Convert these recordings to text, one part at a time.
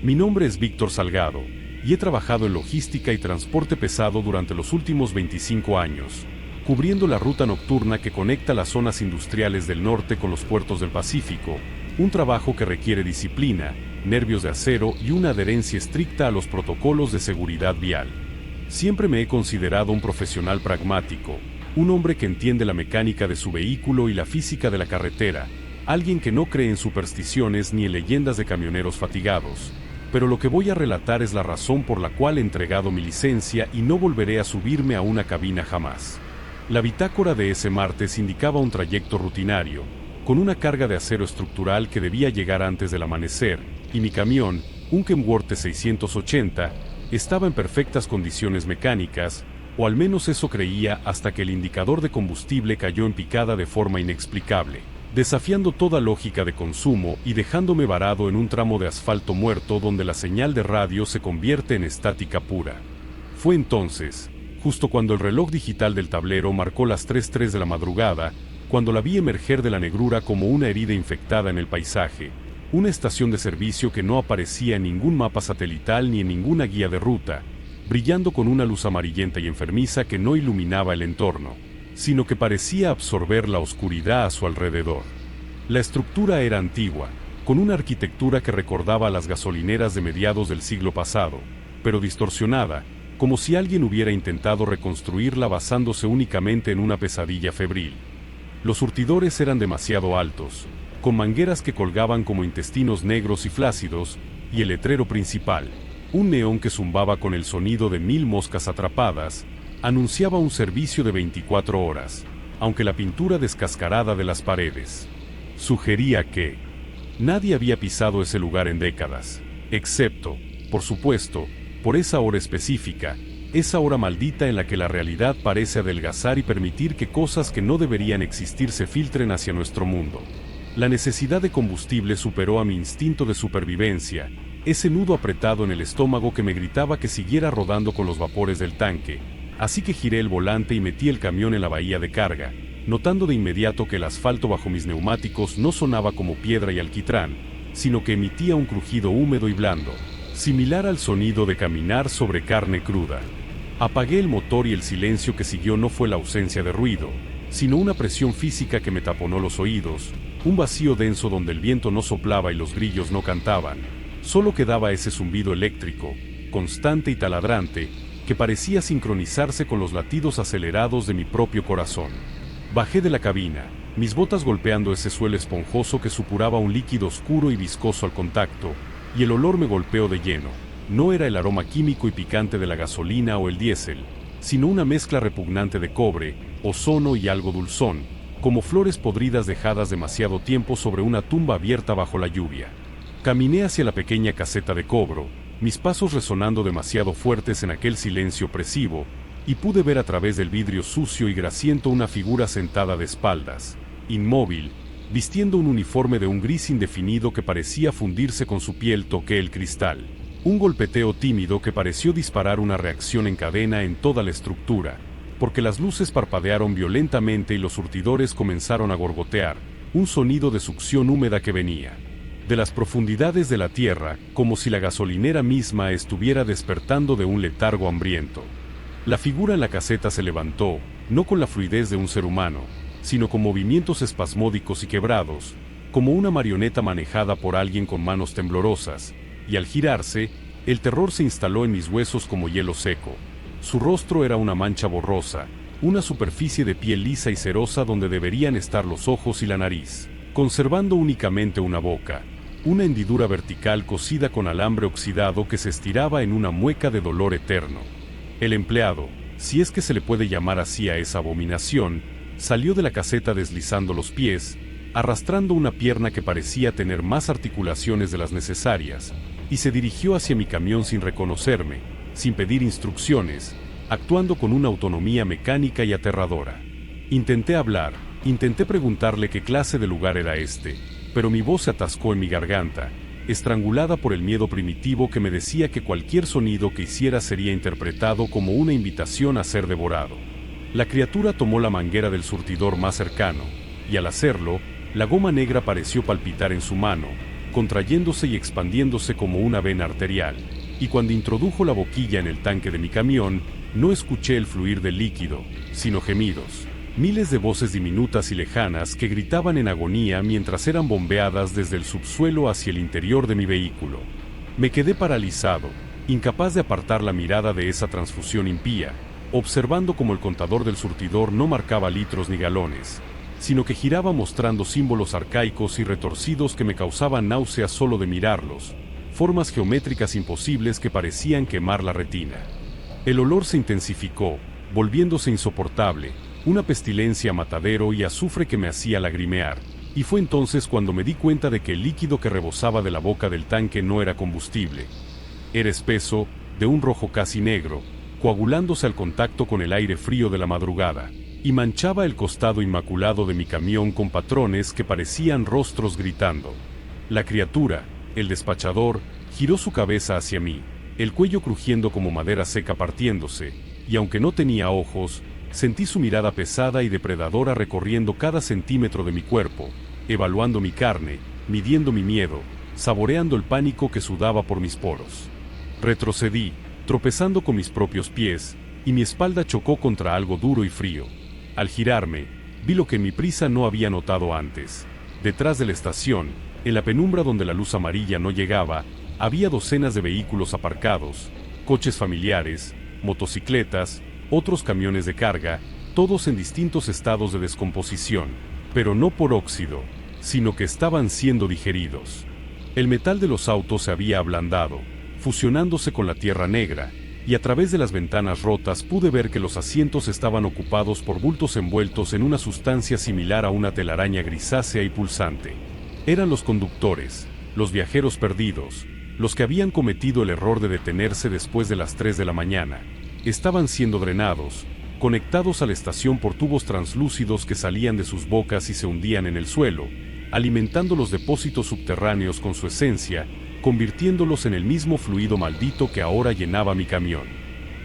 Mi nombre es Víctor Salgado, y he trabajado en logística y transporte pesado durante los últimos 25 años, cubriendo la ruta nocturna que conecta las zonas industriales del norte con los puertos del Pacífico, un trabajo que requiere disciplina, nervios de acero y una adherencia estricta a los protocolos de seguridad vial. Siempre me he considerado un profesional pragmático, un hombre que entiende la mecánica de su vehículo y la física de la carretera, alguien que no cree en supersticiones ni en leyendas de camioneros fatigados. Pero lo que voy a relatar es la razón por la cual he entregado mi licencia y no volveré a subirme a una cabina jamás. La bitácora de ese martes indicaba un trayecto rutinario, con una carga de acero estructural que debía llegar antes del amanecer, y mi camión, un Kenworth 680, estaba en perfectas condiciones mecánicas, o al menos eso creía hasta que el indicador de combustible cayó en picada de forma inexplicable, desafiando toda lógica de consumo y dejándome varado en un tramo de asfalto muerto donde la señal de radio se convierte en estática pura. Fue entonces, justo cuando el reloj digital del tablero marcó las 3:03 de la madrugada, cuando la vi emerger de la negrura como una herida infectada en el paisaje, una estación de servicio que no aparecía en ningún mapa satelital ni en ninguna guía de ruta, brillando con una luz amarillenta y enfermiza que no iluminaba el entorno, sino que parecía absorber la oscuridad a su alrededor. La estructura era antigua, con una arquitectura que recordaba a las gasolineras de mediados del siglo pasado, pero distorsionada, como si alguien hubiera intentado reconstruirla basándose únicamente en una pesadilla febril. Los surtidores eran demasiado altos, con mangueras que colgaban como intestinos negros y flácidos, y el letrero principal, un neón que zumbaba con el sonido de 1000 moscas atrapadas, anunciaba un servicio de 24 horas, aunque la pintura descascarada de las paredes sugería que nadie había pisado ese lugar en décadas, excepto, por supuesto, por esa hora específica, esa hora maldita en la que la realidad parece adelgazar y permitir que cosas que no deberían existir se filtren hacia nuestro mundo. La necesidad de combustible superó a mi instinto de supervivencia, ese nudo apretado en el estómago que me gritaba que siguiera rodando con los vapores del tanque, así que giré el volante y metí el camión en la bahía de carga, notando de inmediato que el asfalto bajo mis neumáticos no sonaba como piedra y alquitrán, sino que emitía un crujido húmedo y blando, similar al sonido de caminar sobre carne cruda. Apagué el motor y el silencio que siguió no fue la ausencia de ruido, sino una presión física que me taponó los oídos, un vacío denso donde el viento no soplaba y los grillos no cantaban. Solo quedaba ese zumbido eléctrico, constante y taladrante, que parecía sincronizarse con los latidos acelerados de mi propio corazón. Bajé de la cabina, mis botas golpeando ese suelo esponjoso que supuraba un líquido oscuro y viscoso al contacto, y el olor me golpeó de lleno. No era el aroma químico y picante de la gasolina o el diésel, sino una mezcla repugnante de cobre, ozono y algo dulzón, como flores podridas dejadas demasiado tiempo sobre una tumba abierta bajo la lluvia. Caminé hacia la pequeña caseta de cobro, mis pasos resonando demasiado fuertes en aquel silencio opresivo, y pude ver a través del vidrio sucio y grasiento una figura sentada de espaldas, inmóvil, vistiendo un uniforme de un gris indefinido que parecía fundirse con su piel. Toqué el cristal. Un golpeteo tímido que pareció disparar una reacción en cadena en toda la estructura, porque las luces parpadearon violentamente y los surtidores comenzaron a gorgotear, un sonido de succión húmeda que venía de las profundidades de la tierra, como si la gasolinera misma estuviera despertando de un letargo hambriento. La figura en la caseta se levantó, no con la fluidez de un ser humano, sino con movimientos espasmódicos y quebrados, como una marioneta manejada por alguien con manos temblorosas, y al girarse, el terror se instaló en mis huesos como hielo seco. Su rostro era una mancha borrosa, una superficie de piel lisa y cerosa donde deberían estar los ojos y la nariz, conservando únicamente una boca, una hendidura vertical cosida con alambre oxidado que se estiraba en una mueca de dolor eterno. El empleado, si es que se le puede llamar así a esa abominación, salió de la caseta deslizando los pies, arrastrando una pierna que parecía tener más articulaciones de las necesarias, y se dirigió hacia mi camión sin reconocerme, sin pedir instrucciones, actuando con una autonomía mecánica y aterradora. Intenté hablar, intenté preguntarle qué clase de lugar era este, pero mi voz se atascó en mi garganta, estrangulada por el miedo primitivo que me decía que cualquier sonido que hiciera sería interpretado como una invitación a ser devorado. La criatura tomó la manguera del surtidor más cercano, y al hacerlo, la goma negra pareció palpitar en su mano, contrayéndose y expandiéndose como una vena arterial, y cuando introdujo la boquilla en el tanque de mi camión, no escuché el fluir del líquido, sino gemidos. Miles de voces diminutas y lejanas que gritaban en agonía mientras eran bombeadas desde el subsuelo hacia el interior de mi vehículo. Me quedé paralizado, incapaz de apartar la mirada de esa transfusión impía, observando cómo el contador del surtidor no marcaba litros ni galones, sino que giraba mostrando símbolos arcaicos y retorcidos que me causaban náuseas solo de mirarlos, formas geométricas imposibles que parecían quemar la retina. El olor se intensificó, volviéndose insoportable, una pestilencia matadero y azufre que me hacía lagrimear, y fue entonces cuando me di cuenta de que el líquido que rebosaba de la boca del tanque no era combustible. Era espeso, de un rojo casi negro, coagulándose al contacto con el aire frío de la madrugada, y manchaba el costado inmaculado de mi camión con patrones que parecían rostros gritando. La criatura, el despachador, giró su cabeza hacia mí, el cuello crujiendo como madera seca partiéndose, y aunque no tenía ojos, sentí su mirada pesada y depredadora recorriendo cada centímetro de mi cuerpo, evaluando mi carne, midiendo mi miedo, saboreando el pánico que sudaba por mis poros. Retrocedí, tropezando con mis propios pies, y mi espalda chocó contra algo duro y frío. Al girarme, vi lo que en mi prisa no había notado antes. Detrás de la estación, en la penumbra donde la luz amarilla no llegaba, había docenas de vehículos aparcados, coches familiares, motocicletas, otros camiones de carga, todos en distintos estados de descomposición, pero no por óxido, sino que estaban siendo digeridos. El metal de los autos se había ablandado, fusionándose con la tierra negra, y a través de las ventanas rotas pude ver que los asientos estaban ocupados por bultos envueltos en una sustancia similar a una telaraña grisácea y pulsante. Eran los conductores, los viajeros perdidos, los que habían cometido el error de detenerse después de las 3 de la mañana. Estaban siendo drenados, conectados a la estación por tubos translúcidos que salían de sus bocas y se hundían en el suelo, alimentando los depósitos subterráneos con su esencia, convirtiéndolos en el mismo fluido maldito que ahora llenaba mi camión.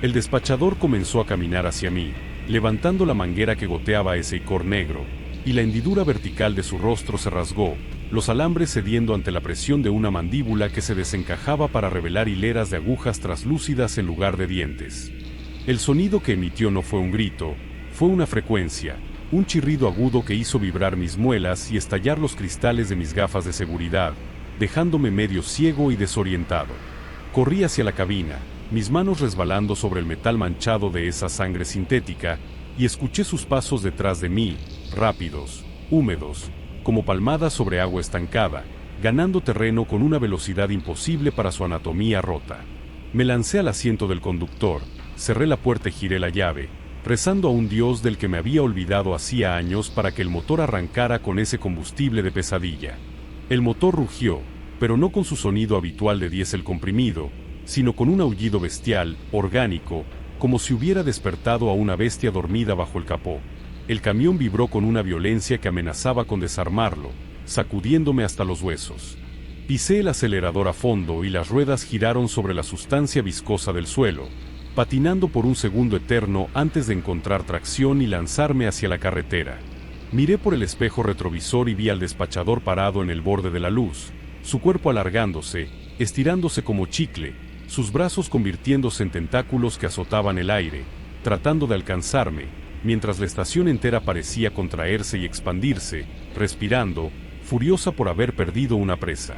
El despachador comenzó a caminar hacia mí, levantando la manguera que goteaba ese icor negro, y la hendidura vertical de su rostro se rasgó, los alambres cediendo ante la presión de una mandíbula que se desencajaba para revelar hileras de agujas traslúcidas en lugar de dientes. El sonido que emitió no fue un grito, fue una frecuencia, un chirrido agudo que hizo vibrar mis muelas y estallar los cristales de mis gafas de seguridad, dejándome medio ciego y desorientado. Corrí hacia la cabina, mis manos resbalando sobre el metal manchado de esa sangre sintética, y escuché sus pasos detrás de mí, rápidos, húmedos, como palmadas sobre agua estancada, ganando terreno con una velocidad imposible para su anatomía rota. Me lancé al asiento del conductor, cerré la puerta y giré la llave, rezando a un Dios del que me había olvidado hacía años para que el motor arrancara con ese combustible de pesadilla. El motor rugió, pero no con su sonido habitual de diésel comprimido, sino con un aullido bestial, orgánico, como si hubiera despertado a una bestia dormida bajo el capó. El camión vibró con una violencia que amenazaba con desarmarlo, sacudiéndome hasta los huesos. Pisé el acelerador a fondo y las ruedas giraron sobre la sustancia viscosa del suelo, patinando por un segundo eterno antes de encontrar tracción y lanzarme hacia la carretera. Miré por el espejo retrovisor y vi al despachador parado en el borde de la luz, su cuerpo alargándose, estirándose como chicle, sus brazos convirtiéndose en tentáculos que azotaban el aire, tratando de alcanzarme, mientras la estación entera parecía contraerse y expandirse, respirando, furiosa por haber perdido una presa.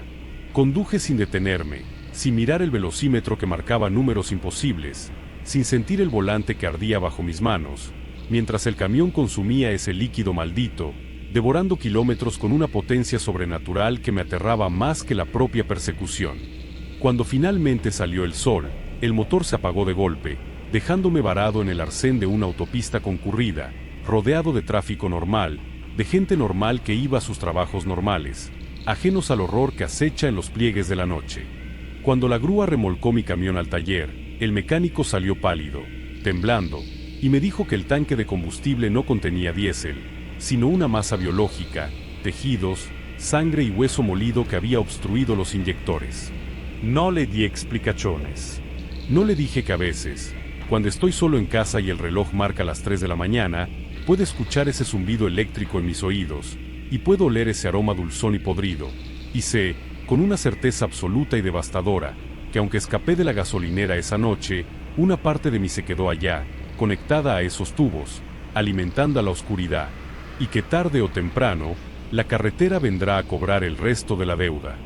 Conduje sin detenerme, sin mirar el velocímetro que marcaba números imposibles, sin sentir el volante que ardía bajo mis manos, mientras el camión consumía ese líquido maldito, devorando kilómetros con una potencia sobrenatural que me aterraba más que la propia persecución. Cuando finalmente salió el sol, el motor se apagó de golpe, dejándome varado en el arcén de una autopista concurrida, rodeado de tráfico normal, de gente normal que iba a sus trabajos normales, ajenos al horror que acecha en los pliegues de la noche. Cuando la grúa remolcó mi camión al taller, el mecánico salió pálido, temblando, y me dijo que el tanque de combustible no contenía diésel, sino una masa biológica, tejidos, sangre y hueso molido que había obstruido los inyectores. No le di explicaciones. No le dije que a veces, cuando estoy solo en casa y el reloj marca las 3 de la mañana, puedo escuchar ese zumbido eléctrico en mis oídos, y puedo oler ese aroma dulzón y podrido, y sé, con una certeza absoluta y devastadora, que aunque escapé de la gasolinera esa noche, una parte de mí se quedó allá, conectada a esos tubos, alimentando a la oscuridad, y que tarde o temprano, la carretera vendrá a cobrar el resto de la deuda.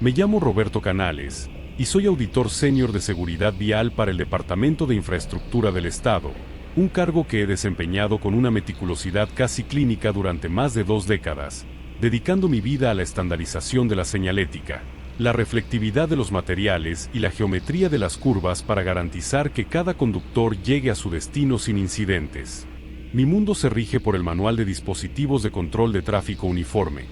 Me llamo Roberto Canales, y soy auditor senior de seguridad vial para el Departamento de Infraestructura del Estado, un cargo que he desempeñado con una meticulosidad casi clínica durante más de 2 décadas, dedicando mi vida a la estandarización de la señalética, la reflectividad de los materiales y la geometría de las curvas para garantizar que cada conductor llegue a su destino sin incidentes. Mi mundo se rige por el Manual de Dispositivos de Control de Tráfico Uniforme.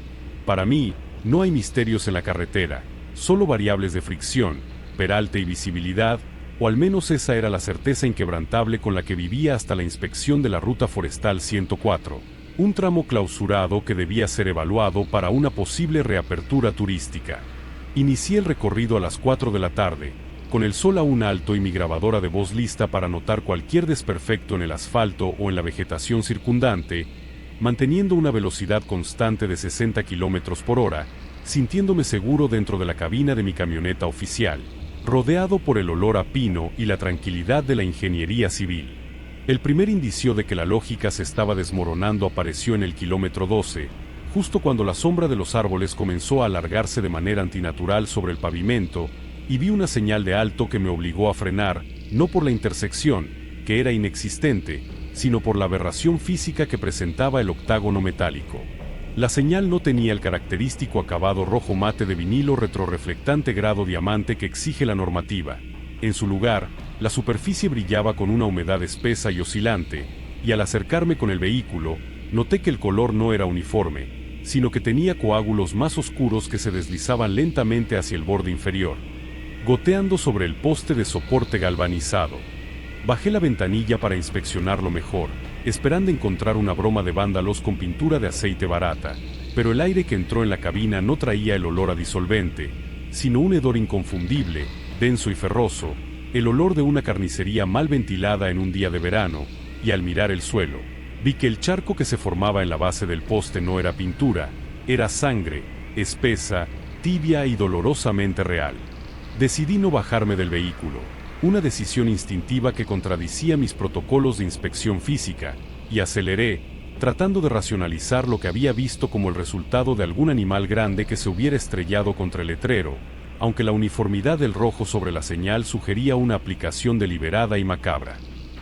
Para mí, no hay misterios en la carretera, solo variables de fricción, peralte y visibilidad, o al menos esa era la certeza inquebrantable con la que vivía hasta la inspección de la Ruta Forestal 104, un tramo clausurado que debía ser evaluado para una posible reapertura turística. Inicié el recorrido a las 4 de la tarde, con el sol aún alto y mi grabadora de voz lista para notar cualquier desperfecto en el asfalto o en la vegetación circundante, manteniendo una velocidad constante de 60 km por hora, sintiéndome seguro dentro de la cabina de mi camioneta oficial, rodeado por el olor a pino y la tranquilidad de la ingeniería civil. El primer indicio de que la lógica se estaba desmoronando apareció en el kilómetro 12, justo cuando la sombra de los árboles comenzó a alargarse de manera antinatural sobre el pavimento, y vi una señal de alto que me obligó a frenar, no por la intersección, que era inexistente, sino por la aberración física que presentaba el octágono metálico. La señal no tenía el característico acabado rojo mate de vinilo retroreflectante grado diamante que exige la normativa. En su lugar, la superficie brillaba con una humedad espesa y oscilante, y al acercarme con el vehículo, noté que el color no era uniforme, sino que tenía coágulos más oscuros que se deslizaban lentamente hacia el borde inferior, goteando sobre el poste de soporte galvanizado. Bajé la ventanilla para inspeccionarlo mejor, esperando encontrar una broma de vándalos con pintura de aceite barata, pero el aire que entró en la cabina no traía el olor a disolvente, sino un hedor inconfundible, denso y ferroso, el olor de una carnicería mal ventilada en un día de verano, y al mirar el suelo, vi que el charco que se formaba en la base del poste no era pintura, era sangre, espesa, tibia y dolorosamente real. Decidí no bajarme del vehículo, una decisión instintiva que contradecía mis protocolos de inspección física, y aceleré, tratando de racionalizar lo que había visto como el resultado de algún animal grande que se hubiera estrellado contra el letrero, aunque la uniformidad del rojo sobre la señal sugería una aplicación deliberada y macabra.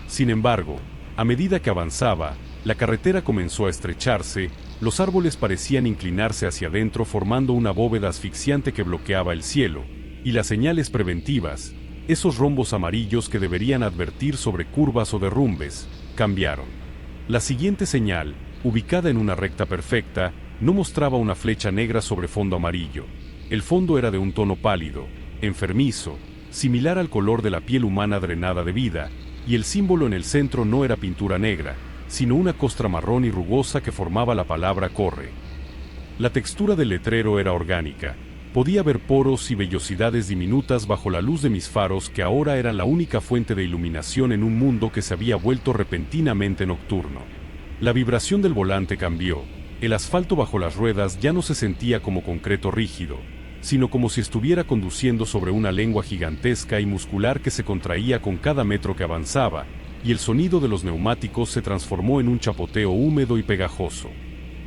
Sin embargo, a medida que avanzaba, la carretera comenzó a estrecharse, los árboles parecían inclinarse hacia adentro formando una bóveda asfixiante que bloqueaba el cielo, y las señales preventivas, esos rombos amarillos que deberían advertir sobre curvas o derrumbes, cambiaron. La siguiente señal, ubicada en una recta perfecta, no mostraba una flecha negra sobre fondo amarillo. El fondo era de un tono pálido, enfermizo, similar al color de la piel humana drenada de vida, y el símbolo en el centro no era pintura negra, sino una costra marrón y rugosa que formaba la palabra corre. La textura del letrero era orgánica. Podía ver poros y vellosidades diminutas bajo la luz de mis faros que ahora eran la única fuente de iluminación en un mundo que se había vuelto repentinamente nocturno. La vibración del volante cambió. El asfalto bajo las ruedas ya no se sentía como concreto rígido, sino como si estuviera conduciendo sobre una lengua gigantesca y muscular que se contraía con cada metro que avanzaba, y el sonido de los neumáticos se transformó en un chapoteo húmedo y pegajoso.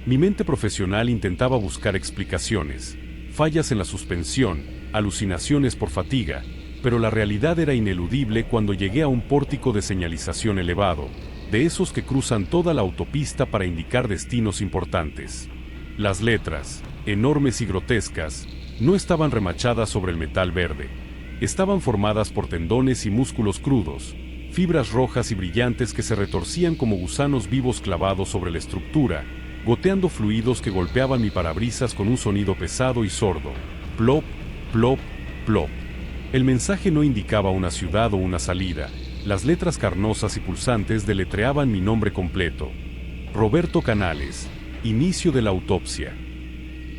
Mi mente profesional intentaba buscar explicaciones, fallas en la suspensión, alucinaciones por fatiga, pero la realidad era ineludible cuando llegué a un pórtico de señalización elevado, de esos que cruzan toda la autopista para indicar destinos importantes. Las letras, enormes y grotescas, no estaban remachadas sobre el metal verde. Estaban formadas por tendones y músculos crudos, fibras rojas y brillantes que se retorcían como gusanos vivos clavados sobre la estructura, goteando fluidos que golpeaban mi parabrisas con un sonido pesado y sordo. Plop, plop, plop. El mensaje no indicaba una ciudad o una salida. Las letras carnosas y pulsantes deletreaban mi nombre completo. Roberto Canales. Inicio de la autopsia.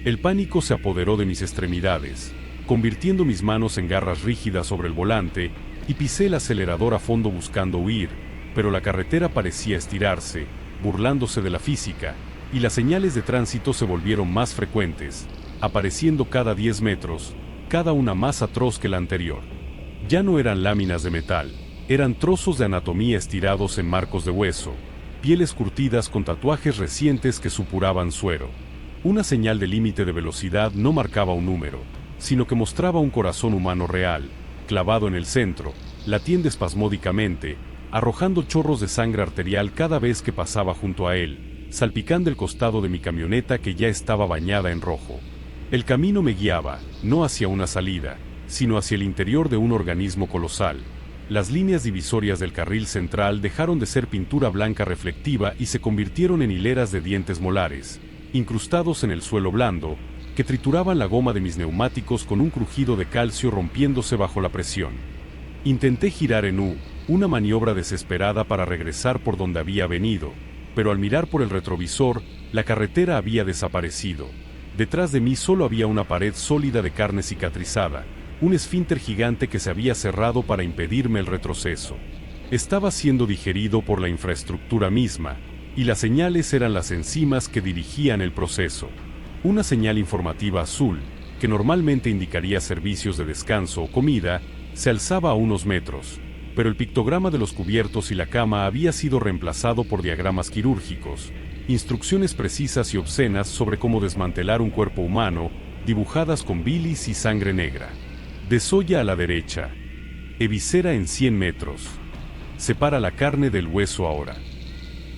El pánico se apoderó de mis extremidades, convirtiendo mis manos en garras rígidas sobre el volante, y pisé el acelerador a fondo buscando huir, pero la carretera parecía estirarse, burlándose de la física, y las señales de tránsito se volvieron más frecuentes, apareciendo cada 10 metros, cada una más atroz que la anterior. Ya no eran láminas de metal, eran trozos de anatomía estirados en marcos de hueso, pieles curtidas con tatuajes recientes que supuraban suero. Una señal de límite de velocidad no marcaba un número, sino que mostraba un corazón humano real, clavado en el centro, latiendo espasmódicamente, arrojando chorros de sangre arterial cada vez que pasaba junto a él, salpicando el costado de mi camioneta que ya estaba bañada en rojo. El camino me guiaba, no hacia una salida, sino hacia el interior de un organismo colosal. Las líneas divisorias del carril central dejaron de ser pintura blanca reflectiva y se convirtieron en hileras de dientes molares, incrustados en el suelo blando, que trituraban la goma de mis neumáticos con un crujido de calcio rompiéndose bajo la presión. Intenté girar en U, una maniobra desesperada para regresar por donde había venido, pero al mirar por el retrovisor, la carretera había desaparecido. Detrás de mí solo había una pared sólida de carne cicatrizada, un esfínter gigante que se había cerrado para impedirme el retroceso. Estaba siendo digerido por la infraestructura misma, y las señales eran las enzimas que dirigían el proceso. Una señal informativa azul, que normalmente indicaría servicios de descanso o comida, se alzaba a unos metros, pero el pictograma de los cubiertos y la cama había sido reemplazado por diagramas quirúrgicos, instrucciones precisas y obscenas sobre cómo desmantelar un cuerpo humano, dibujadas con bilis y sangre negra. Desolla a la derecha. Eviscera en 100 metros. Separa la carne del hueso ahora.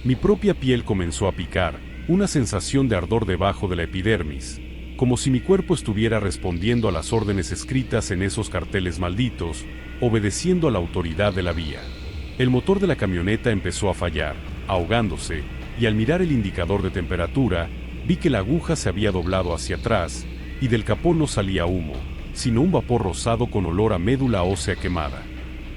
Mi propia piel comenzó a picar, una sensación de ardor debajo de la epidermis, como si mi cuerpo estuviera respondiendo a las órdenes escritas en esos carteles malditos, obedeciendo a la autoridad de la vía. El motor de la camioneta empezó a fallar, ahogándose, y al mirar el indicador de temperatura, vi que la aguja se había doblado hacia atrás, y del capó no salía humo, sino un vapor rosado con olor a médula ósea quemada.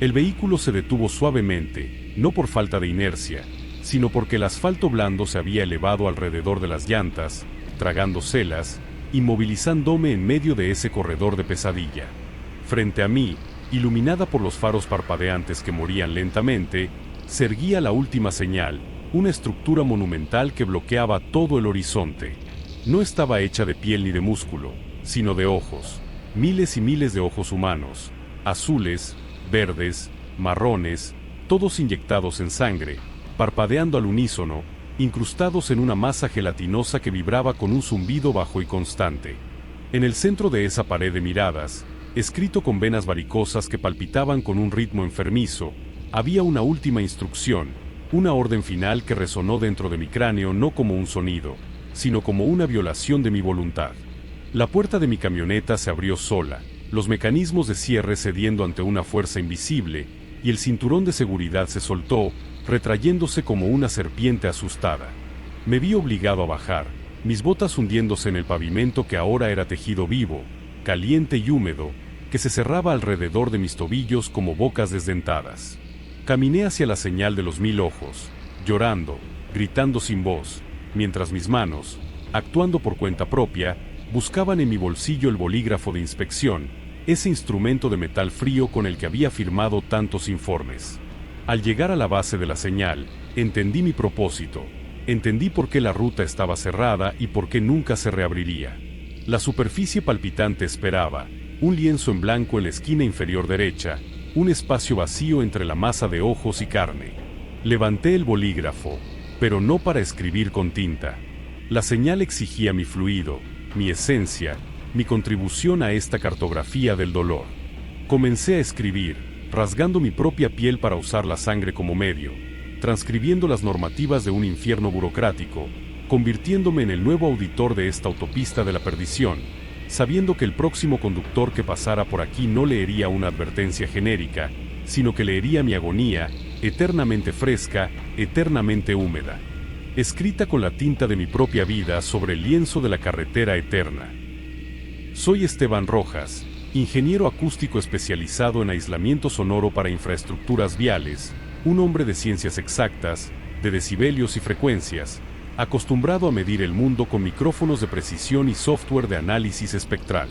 El vehículo se detuvo suavemente, no por falta de inercia, sino porque el asfalto blando se había elevado alrededor de las llantas, tragándoselas, inmovilizándome en medio de ese corredor de pesadilla. Frente a mí, iluminada por los faros parpadeantes que morían lentamente, se erguía la última señal, una estructura monumental que bloqueaba todo el horizonte. No estaba hecha de piel ni de músculo, sino de ojos, miles y miles de ojos humanos, azules, verdes, marrones, todos inyectados en sangre, parpadeando al unísono, incrustados en una masa gelatinosa que vibraba con un zumbido bajo y constante. En el centro de esa pared de miradas, escrito con venas varicosas que palpitaban con un ritmo enfermizo, había una última instrucción, una orden final que resonó dentro de mi cráneo no como un sonido, sino como una violación de mi voluntad. La puerta de mi camioneta se abrió sola, los mecanismos de cierre cediendo ante una fuerza invisible, y el cinturón de seguridad se soltó, retrayéndose como una serpiente asustada. Me vi obligado a bajar, mis botas hundiéndose en el pavimento que ahora era tejido vivo, caliente y húmedo, que se cerraba alrededor de mis tobillos como bocas desdentadas. Caminé hacia la señal de los 1000 ojos, llorando, gritando sin voz, mientras mis manos, actuando por cuenta propia, buscaban en mi bolsillo el bolígrafo de inspección, ese instrumento de metal frío con el que había firmado tantos informes. Al llegar a la base de la señal, entendí mi propósito, entendí por qué la ruta estaba cerrada y por qué nunca se reabriría. La superficie palpitante esperaba, un lienzo en blanco en la esquina inferior derecha, un espacio vacío entre la masa de ojos y carne. Levanté el bolígrafo, pero no para escribir con tinta. La señal exigía mi fluido, mi esencia, mi contribución a esta cartografía del dolor. Comencé a escribir, rasgando mi propia piel para usar la sangre como medio, transcribiendo las normativas de un infierno burocrático, convirtiéndome en el nuevo auditor de esta autopista de la perdición, sabiendo que el próximo conductor que pasara por aquí no leería una advertencia genérica, sino que leería mi agonía, eternamente fresca, eternamente húmeda, escrita con la tinta de mi propia vida sobre el lienzo de la carretera eterna. Soy Esteban Rojas, ingeniero acústico especializado en aislamiento sonoro para infraestructuras viales, un hombre de ciencias exactas, de decibelios y frecuencias, acostumbrado a medir el mundo con micrófonos de precisión y software de análisis espectral.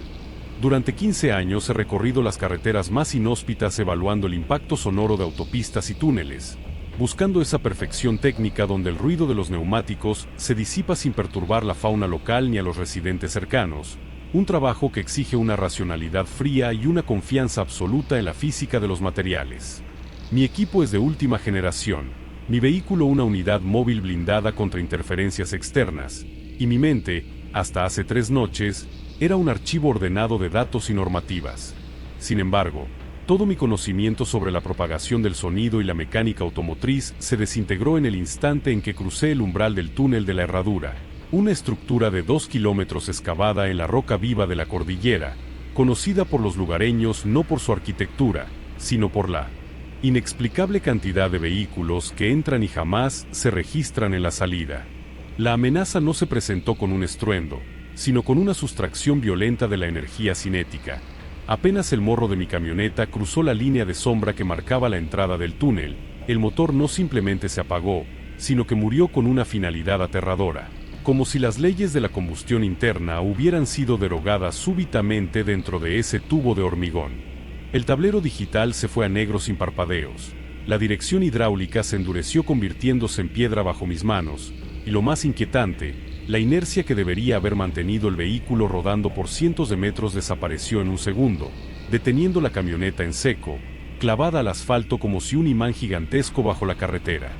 Durante 15 años he recorrido las carreteras más inhóspitas evaluando el impacto sonoro de autopistas y túneles, buscando esa perfección técnica donde el ruido de los neumáticos se disipa sin perturbar la fauna local ni a los residentes cercanos, Un trabajo que exige una racionalidad fría y una confianza absoluta en la física de los materiales. Mi equipo es de última generación, mi vehículo una unidad móvil blindada contra interferencias externas, y mi mente, hasta hace 3 noches, era un archivo ordenado de datos y normativas. Sin embargo, todo mi conocimiento sobre la propagación del sonido y la mecánica automotriz se desintegró en el instante en que crucé el umbral del túnel de la Herradura, una estructura de 2 kilómetros excavada en la roca viva de la cordillera, conocida por los lugareños no por su arquitectura, sino por la inexplicable cantidad de vehículos que entran y jamás se registran en la salida. La amenaza no se presentó con un estruendo, sino con una sustracción violenta de la energía cinética. Apenas el morro de mi camioneta cruzó la línea de sombra que marcaba la entrada del túnel, el motor no simplemente se apagó, sino que murió con una finalidad aterradora, como si las leyes de la combustión interna hubieran sido derogadas súbitamente dentro de ese tubo de hormigón. El tablero digital se fue a negro sin parpadeos, la dirección hidráulica se endureció convirtiéndose en piedra bajo mis manos, y lo más inquietante, la inercia que debería haber mantenido el vehículo rodando por cientos de metros desapareció en un segundo, deteniendo la camioneta en seco, clavada al asfalto como si un imán gigantesco bajo la carretera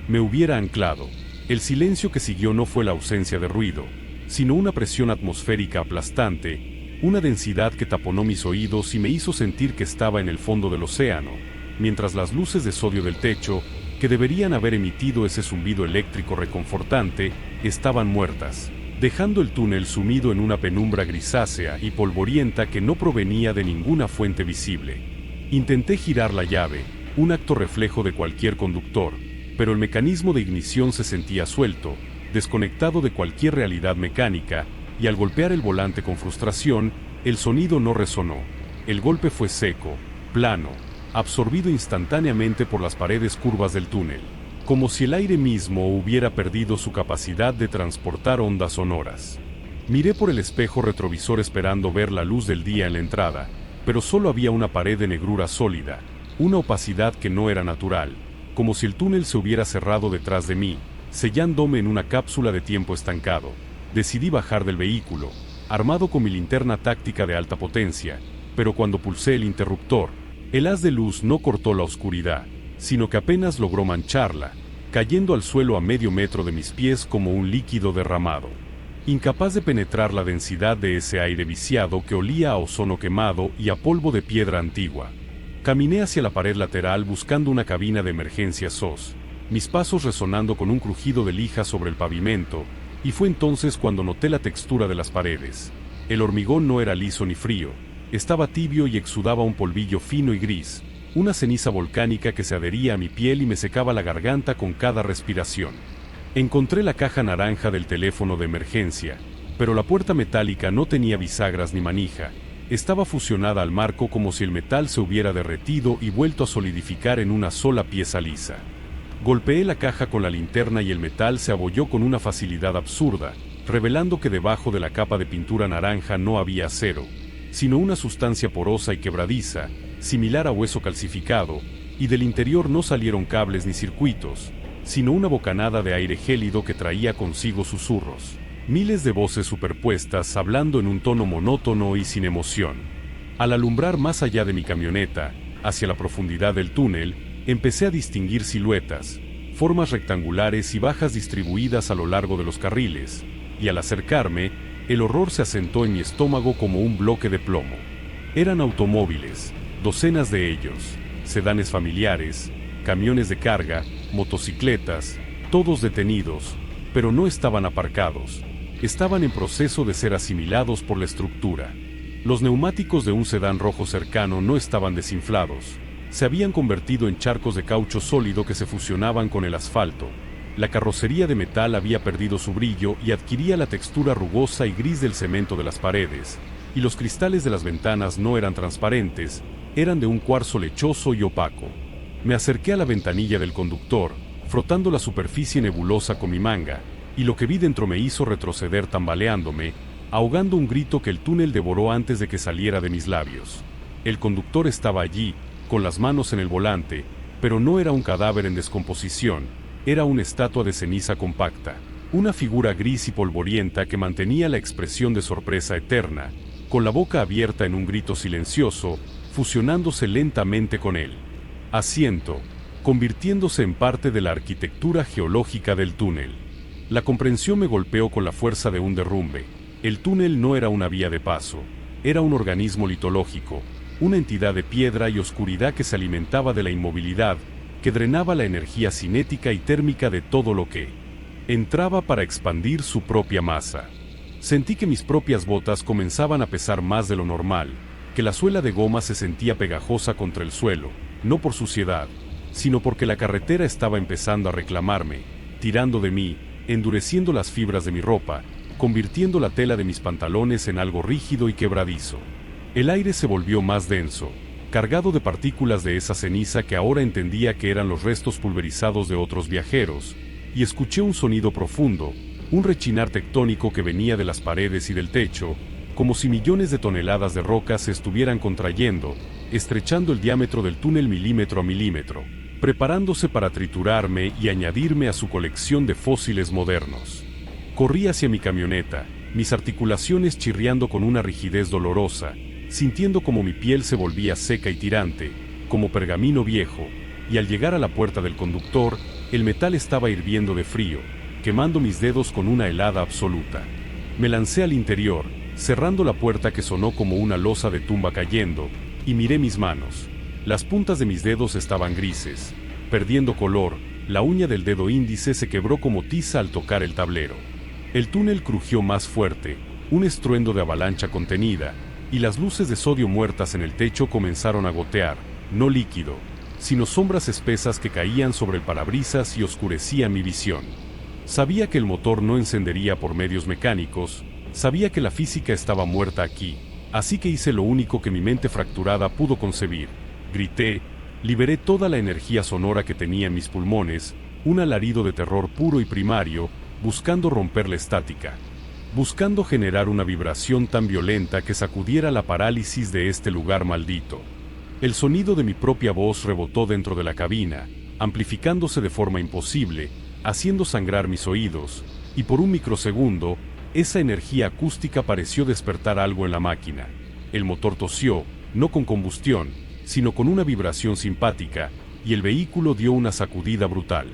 me hubiera anclado. El silencio que siguió no fue la ausencia de ruido, sino una presión atmosférica aplastante, una densidad que taponó mis oídos y me hizo sentir que estaba en el fondo del océano, mientras las luces de sodio del techo, que deberían haber emitido ese zumbido eléctrico reconfortante, estaban muertas, dejando el túnel sumido en una penumbra grisácea y polvorienta que no provenía de ninguna fuente visible. Intenté girar la llave, un acto reflejo de cualquier conductor, pero el mecanismo de ignición se sentía suelto, desconectado de cualquier realidad mecánica, y al golpear el volante con frustración, el sonido no resonó. El golpe fue seco, plano, absorbido instantáneamente por las paredes curvas del túnel, como si el aire mismo hubiera perdido su capacidad de transportar ondas sonoras. Miré por el espejo retrovisor esperando ver la luz del día en la entrada, pero solo había una pared de negrura sólida, una opacidad que no era natural, como si el túnel se hubiera cerrado detrás de mí, sellándome en una cápsula de tiempo estancado. Decidí bajar del vehículo, armado con mi linterna táctica de alta potencia, pero cuando pulsé el interruptor, el haz de luz no cortó la oscuridad, sino que apenas logró mancharla, cayendo al suelo a medio metro de mis pies como un líquido derramado. Incapaz de penetrar la densidad de ese aire viciado que olía a ozono quemado y a polvo de piedra antigua. Caminé hacia la pared lateral buscando una cabina de emergencia SOS, mis pasos resonando con un crujido de lija sobre el pavimento, y fue entonces cuando noté la textura de las paredes. El hormigón no era liso ni frío, estaba tibio y exudaba un polvillo fino y gris, una ceniza volcánica que se adhería a mi piel y me secaba la garganta con cada respiración. Encontré la caja naranja del teléfono de emergencia, pero la puerta metálica no tenía bisagras ni manija, estaba fusionada al marco como si el metal se hubiera derretido y vuelto a solidificar en una sola pieza lisa. Golpeé la caja con la linterna y el metal se abolló con una facilidad absurda, revelando que debajo de la capa de pintura naranja no había acero, sino una sustancia porosa y quebradiza, similar a hueso calcificado, y del interior no salieron cables ni circuitos, sino una bocanada de aire gélido que traía consigo susurros. Miles de voces superpuestas hablando en un tono monótono y sin emoción. Al alumbrar más allá de mi camioneta, hacia la profundidad del túnel, empecé a distinguir siluetas, formas rectangulares y bajas distribuidas a lo largo de los carriles, y al acercarme, el horror se asentó en mi estómago como un bloque de plomo. Eran automóviles, docenas de ellos, sedanes familiares, camiones de carga, motocicletas, todos detenidos, pero no estaban aparcados, estaban en proceso de ser asimilados por la estructura. Los neumáticos de un sedán rojo cercano no estaban desinflados, se habían convertido en charcos de caucho sólido que se fusionaban con el asfalto. La carrocería de metal había perdido su brillo y adquiría la textura rugosa y gris del cemento de las paredes, y los cristales de las ventanas no eran transparentes, eran de un cuarzo lechoso y opaco. Me acerqué a la ventanilla del conductor, frotando la superficie nebulosa con mi manga, y lo que vi dentro me hizo retroceder tambaleándome, ahogando un grito que el túnel devoró antes de que saliera de mis labios. El conductor estaba allí, con las manos en el volante, pero no era un cadáver en descomposición, era una estatua de ceniza compacta, Una figura gris y polvorienta que mantenía la expresión de sorpresa eterna, con la boca abierta en un grito silencioso, fusionándose lentamente con él. Asiento, convirtiéndose en parte de la arquitectura geológica del túnel. La comprensión me golpeó con la fuerza de un derrumbe. El túnel no era una vía de paso, era un organismo litológico, una entidad de piedra y oscuridad que se alimentaba de la inmovilidad, que drenaba la energía cinética y térmica de todo lo que entraba para expandir su propia masa. Sentí que mis propias botas comenzaban a pesar más de lo normal, que la suela de goma se sentía pegajosa contra el suelo, no por suciedad, sino porque la carretera estaba empezando a reclamarme, tirando de mí, endureciendo las fibras de mi ropa, convirtiendo la tela de mis pantalones en algo rígido y quebradizo. El aire se volvió más denso, cargado de partículas de esa ceniza que ahora entendía que eran los restos pulverizados de otros viajeros, y escuché un sonido profundo, un rechinar tectónico que venía de las paredes y del techo, como si millones de toneladas de rocas se estuvieran contrayendo, estrechando el diámetro del túnel milímetro a milímetro, preparándose para triturarme y añadirme a su colección de fósiles modernos. Corrí hacia mi camioneta, mis articulaciones chirriando con una rigidez dolorosa, sintiendo como mi piel se volvía seca y tirante, como pergamino viejo, y al llegar a la puerta del conductor, el metal estaba hirviendo de frío, quemando mis dedos con una helada absoluta. Me lancé al interior, cerrando la puerta que sonó como una losa de tumba cayendo, y miré mis manos. Las puntas de mis dedos estaban grises, perdiendo color, la uña del dedo índice se quebró como tiza al tocar el tablero. El túnel crujió más fuerte, un estruendo de avalancha contenida, y las luces de sodio muertas en el techo comenzaron a gotear, no líquido, sino sombras espesas que caían sobre el parabrisas y oscurecían mi visión. Sabía que el motor no encendería por medios mecánicos, sabía que la física estaba muerta aquí, así que hice lo único que mi mente fracturada pudo concebir. Grité, liberé toda la energía sonora que tenía en mis pulmones, un alarido de terror puro y primario, buscando romper la estática, buscando generar una vibración tan violenta que sacudiera la parálisis de este lugar maldito. El sonido de mi propia voz rebotó dentro de la cabina, amplificándose de forma imposible, haciendo sangrar mis oídos, y por un microsegundo, esa energía acústica pareció despertar algo en la máquina. El motor tosió, no con combustión, sino con una vibración simpática, y el vehículo dio una sacudida brutal.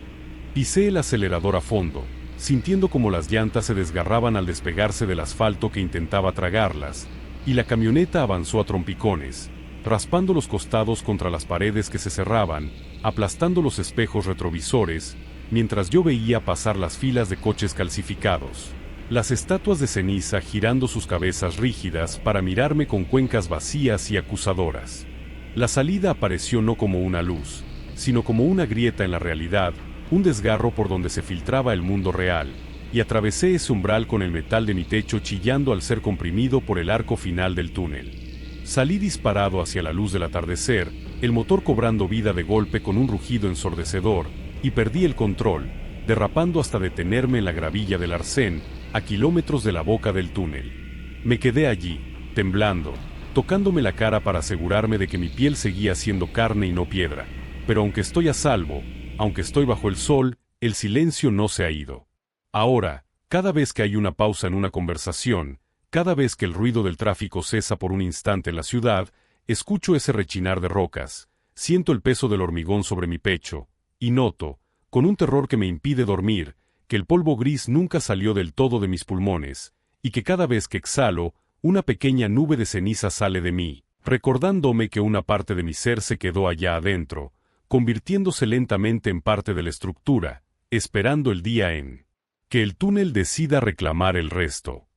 Pisé el acelerador a fondo, sintiendo como las llantas se desgarraban al despegarse del asfalto que intentaba tragarlas, y la camioneta avanzó a trompicones, raspando los costados contra las paredes que se cerraban, aplastando los espejos retrovisores, mientras yo veía pasar las filas de coches calcificados, las estatuas de ceniza girando sus cabezas rígidas para mirarme con cuencas vacías y acusadoras. La salida apareció no como una luz, sino como una grieta en la realidad, un desgarro por donde se filtraba el mundo real, y atravesé ese umbral con el metal de mi techo chillando al ser comprimido por el arco final del túnel. Salí disparado hacia la luz del atardecer, el motor cobrando vida de golpe con un rugido ensordecedor, y perdí el control, derrapando hasta detenerme en la gravilla del arcén, a kilómetros de la boca del túnel. Me quedé allí, temblando, tocándome la cara para asegurarme de que mi piel seguía siendo carne y no piedra. Pero aunque estoy a salvo, aunque estoy bajo el sol, el silencio no se ha ido. Ahora, cada vez que hay una pausa en una conversación, cada vez que el ruido del tráfico cesa por un instante en la ciudad, escucho ese rechinar de rocas, siento el peso del hormigón sobre mi pecho, y noto, con un terror que me impide dormir, que el polvo gris nunca salió del todo de mis pulmones, y que cada vez que exhalo, una pequeña nube de ceniza sale de mí, recordándome que una parte de mi ser se quedó allá adentro, convirtiéndose lentamente en parte de la estructura, esperando el día en que el túnel decida reclamar el resto.